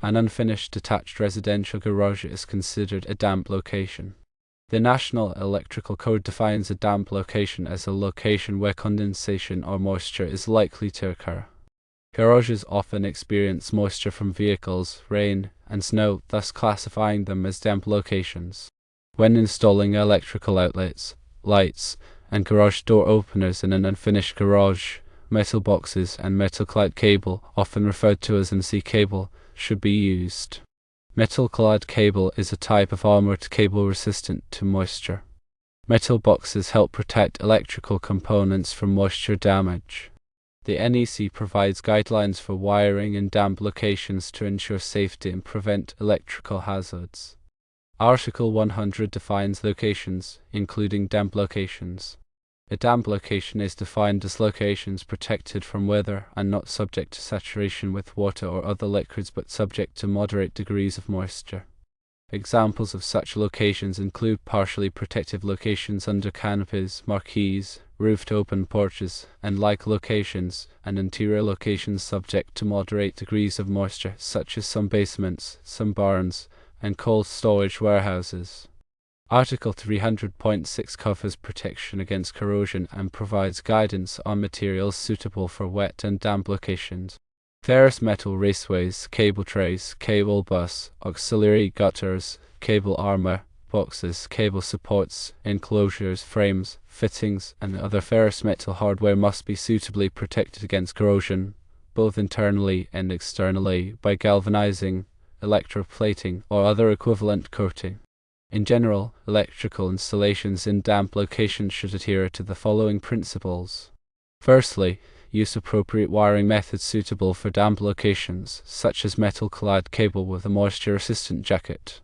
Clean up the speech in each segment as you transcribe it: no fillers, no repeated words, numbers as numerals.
An unfinished detached residential garage is considered a damp location. The National Electrical Code defines a damp location as a location where condensation or moisture is likely to occur. Garages often experience moisture from vehicles, rain, and snow, thus classifying them as damp locations. When installing electrical outlets, lights, and garage door openers in an unfinished garage, metal boxes and metal-clad cable, often referred to as NC cable, should be used. Metal-clad cable is a type of armored cable resistant to moisture. Metal boxes help protect electrical components from moisture damage. The NEC provides guidelines for wiring in damp locations to ensure safety and prevent electrical hazards. Article 100 defines locations, including damp locations. A damp location is defined as locations protected from weather and not subject to saturation with water or other liquids but subject to moderate degrees of moisture. Examples of such locations include partially protective locations under canopies, marquees, roofed open porches, and like locations, and interior locations subject to moderate degrees of moisture, such as some basements, some barns, and cold storage warehouses. Article 300.6 covers protection against corrosion and provides guidance on materials suitable for wet and damp locations. Ferrous metal raceways, cable trays, cable bus, auxiliary gutters, cable armor, boxes, cable supports, enclosures, frames, fittings, and other ferrous metal hardware must be suitably protected against corrosion, both internally and externally, by galvanizing, electroplating, or other equivalent coating. In general, electrical installations in damp locations should adhere to the following principles. Firstly, use appropriate wiring methods suitable for damp locations, such as metal-clad cable with a moisture-resistant jacket.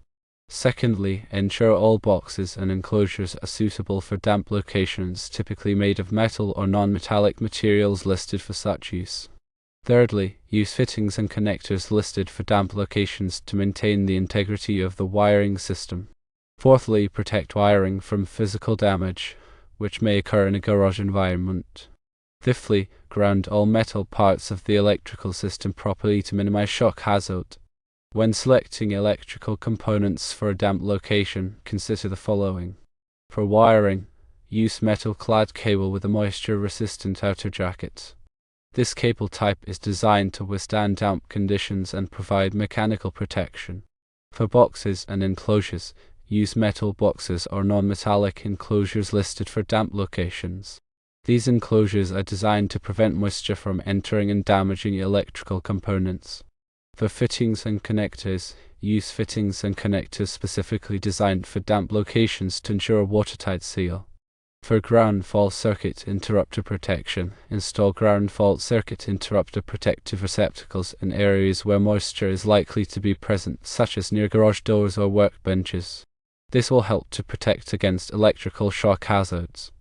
Secondly, ensure all boxes and enclosures are suitable for damp locations, typically made of metal or non-metallic materials listed for such use. Thirdly, use fittings and connectors listed for damp locations to maintain the integrity of the wiring system. Fourthly, protect wiring from physical damage, which may occur in a garage environment. Fifthly, ground all metal parts of the electrical system properly to minimize shock hazard. When selecting electrical components for a damp location, consider the following. For wiring, use metal-clad cable with a moisture-resistant outer jacket. This cable type is designed to withstand damp conditions and provide mechanical protection. For boxes and enclosures, use metal boxes or non-metallic enclosures listed for damp locations. These enclosures are designed to prevent moisture from entering and damaging electrical components. For fittings and connectors, use fittings and connectors specifically designed for damp locations to ensure a watertight seal. For ground fault circuit interrupter protection, install ground fault circuit interrupter protective receptacles in areas where moisture is likely to be present, such as near garage doors or workbenches. This will help to protect against electrical shock hazards.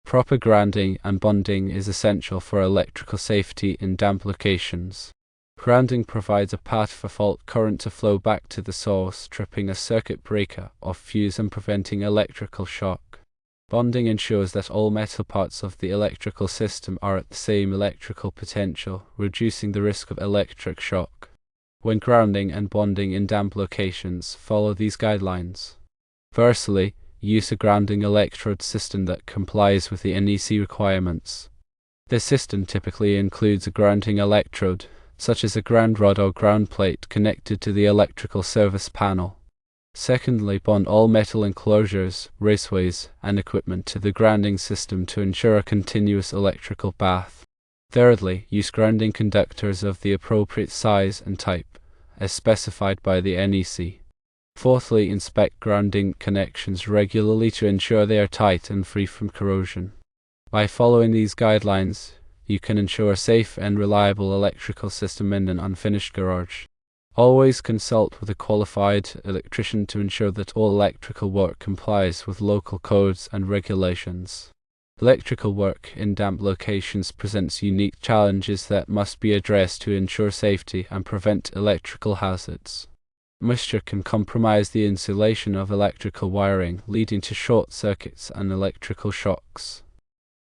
Proper grounding and bonding is essential for electrical safety in damp locations. Grounding provides a path for fault current to flow back to the source, tripping a circuit breaker or fuse and preventing electrical shock. Bonding ensures that all metal parts of the electrical system are at the same electrical potential, reducing the risk of electric shock. When grounding and bonding in damp locations, follow these guidelines. Firstly, use a grounding electrode system that complies with the NEC requirements. This system typically includes a grounding electrode, such as a ground rod or ground plate connected to the electrical service panel. Secondly, bond all metal enclosures, raceways, and equipment to the grounding system to ensure a continuous electrical path. Thirdly, use grounding conductors of the appropriate size and type, as specified by the NEC. Fourthly, inspect grounding connections regularly to ensure they are tight and free from corrosion. By following these guidelines, you can ensure a safe and reliable electrical system in an unfinished garage. Always consult with a qualified electrician to ensure that all electrical work complies with local codes and regulations. Electrical work in damp locations presents unique challenges that must be addressed to ensure safety and prevent electrical hazards. Moisture can compromise the insulation of electrical wiring, leading to short circuits and electrical shocks.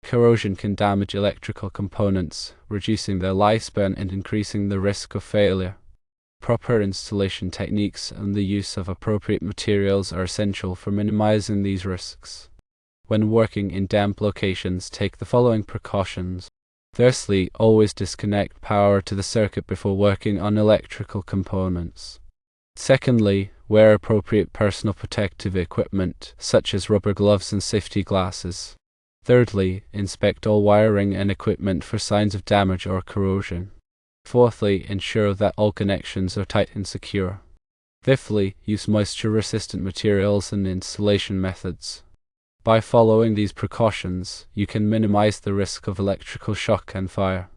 Corrosion can damage electrical components, reducing their lifespan and increasing the risk of failure. Proper installation techniques and the use of appropriate materials are essential for minimizing these risks. When working in damp locations, take the following precautions. Firstly, always disconnect power to the circuit before working on electrical components. Secondly, wear appropriate personal protective equipment, such as rubber gloves and safety glasses. Thirdly, inspect all wiring and equipment for signs of damage or corrosion. Fourthly, ensure that all connections are tight and secure. Fifthly, use moisture-resistant materials and installation methods. By following these precautions, you can minimize the risk of electrical shock and fire.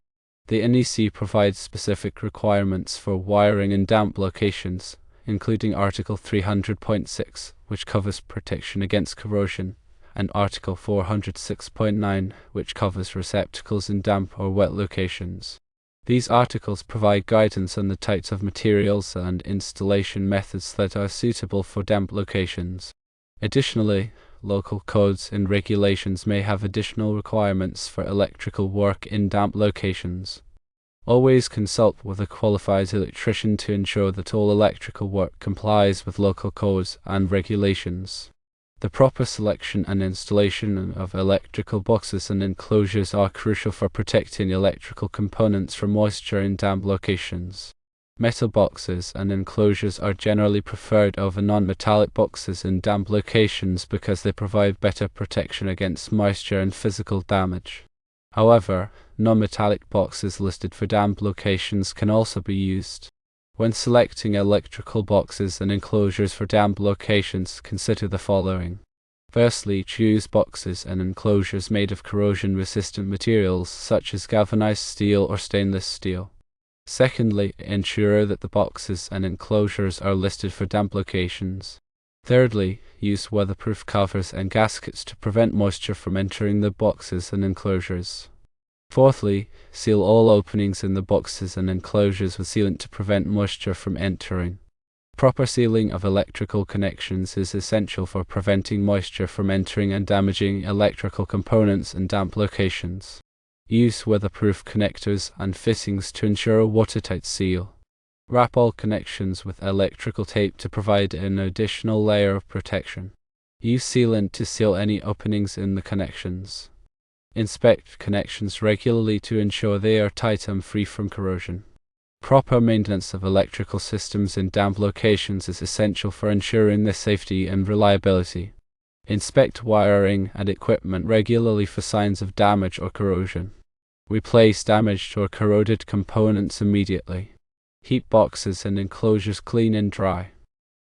The NEC provides specific requirements for wiring in damp locations, including Article 300.6, which covers protection against corrosion, and Article 406.9, which covers receptacles in damp or wet locations. These articles provide guidance on the types of materials and installation methods that are suitable for damp locations. Additionally, local codes and regulations may have additional requirements for electrical work in damp locations. Always consult with a qualified electrician to ensure that all electrical work complies with local codes and regulations. The proper selection and installation of electrical boxes and enclosures are crucial for protecting electrical components from moisture in damp locations. Metal boxes and enclosures are generally preferred over non-metallic boxes in damp locations because they provide better protection against moisture and physical damage. However, non-metallic boxes listed for damp locations can also be used. When selecting electrical boxes and enclosures for damp locations, consider the following. Firstly, choose boxes and enclosures made of corrosion-resistant materials such as galvanized steel or stainless steel. Secondly, ensure that the boxes and enclosures are listed for damp locations. Thirdly, use weatherproof covers and gaskets to prevent moisture from entering the boxes and enclosures. Fourthly, seal all openings in the boxes and enclosures with sealant to prevent moisture from entering. Proper sealing of electrical connections is essential for preventing moisture from entering and damaging electrical components in damp locations. Use weatherproof connectors and fittings to ensure a watertight seal. Wrap all connections with electrical tape to provide an additional layer of protection. Use sealant to seal any openings in the connections. Inspect connections regularly to ensure they are tight and free from corrosion. Proper maintenance of electrical systems in damp locations is essential for ensuring their safety and reliability. Inspect wiring and equipment regularly for signs of damage or corrosion. Replace damaged or corroded components immediately. Keep boxes and enclosures clean and dry.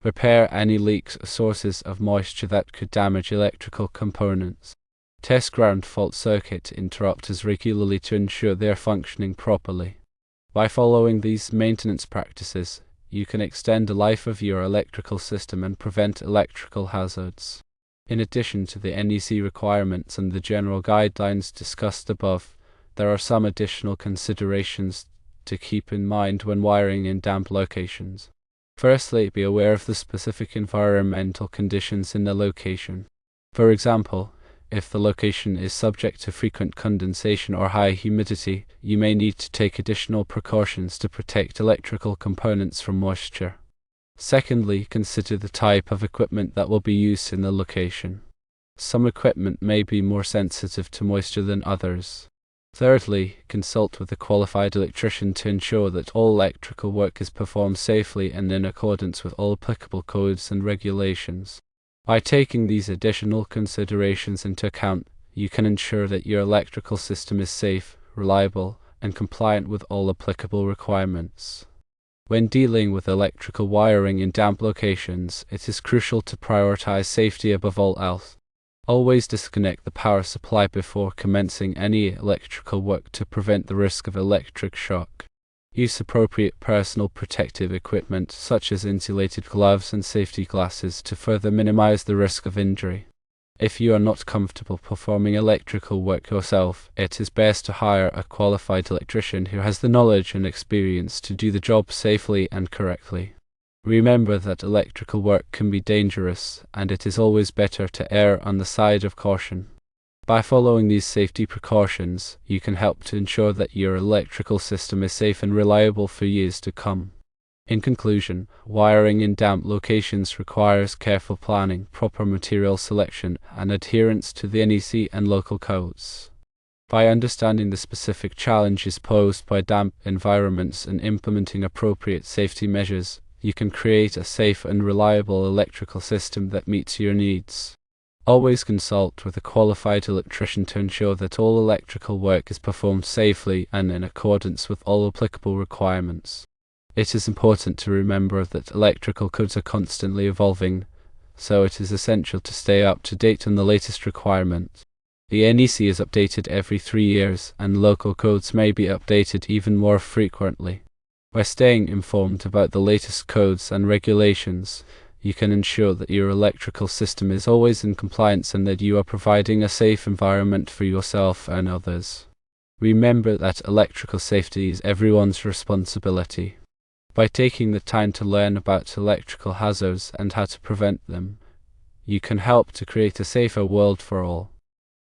Repair any leaks or sources of moisture that could damage electrical components. Test ground fault circuit interrupters regularly to ensure they are functioning properly. By following these maintenance practices, you can extend the life of your electrical system and prevent electrical hazards. In addition to the NEC requirements and the general guidelines discussed above, there are some additional considerations to keep in mind when wiring in damp locations. Firstly, be aware of the specific environmental conditions in the location. For example, if the location is subject to frequent condensation or high humidity, you may need to take additional precautions to protect electrical components from moisture. Secondly, consider the type of equipment that will be used in the location. Some equipment may be more sensitive to moisture than others. Thirdly, consult with a qualified electrician to ensure that all electrical work is performed safely and in accordance with all applicable codes and regulations. By taking these additional considerations into account, you can ensure that your electrical system is safe, reliable, and compliant with all applicable requirements. When dealing with electrical wiring in damp locations, it is crucial to prioritize safety above all else. Always disconnect the power supply before commencing any electrical work to prevent the risk of electric shock. Use appropriate personal protective equipment such as insulated gloves and safety glasses to further minimize the risk of injury. If you are not comfortable performing electrical work yourself, it is best to hire a qualified electrician who has the knowledge and experience to do the job safely and correctly. Remember that electrical work can be dangerous, and it is always better to err on the side of caution. By following these safety precautions, you can help to ensure that your electrical system is safe and reliable for years to come. In conclusion, wiring in damp locations requires careful planning, proper material selection, and adherence to the NEC and local codes. By understanding the specific challenges posed by damp environments and implementing appropriate safety measures, you can create a safe and reliable electrical system that meets your needs. Always consult with a qualified electrician to ensure that all electrical work is performed safely and in accordance with all applicable requirements. It is important to remember that electrical codes are constantly evolving, so it is essential to stay up to date on the latest requirements. The NEC is updated every 3 years, and local codes may be updated even more frequently. By staying informed about the latest codes and regulations, you can ensure that your electrical system is always in compliance and that you are providing a safe environment for yourself and others. Remember that electrical safety is everyone's responsibility. By taking the time to learn about electrical hazards and how to prevent them, you can help to create a safer world for all.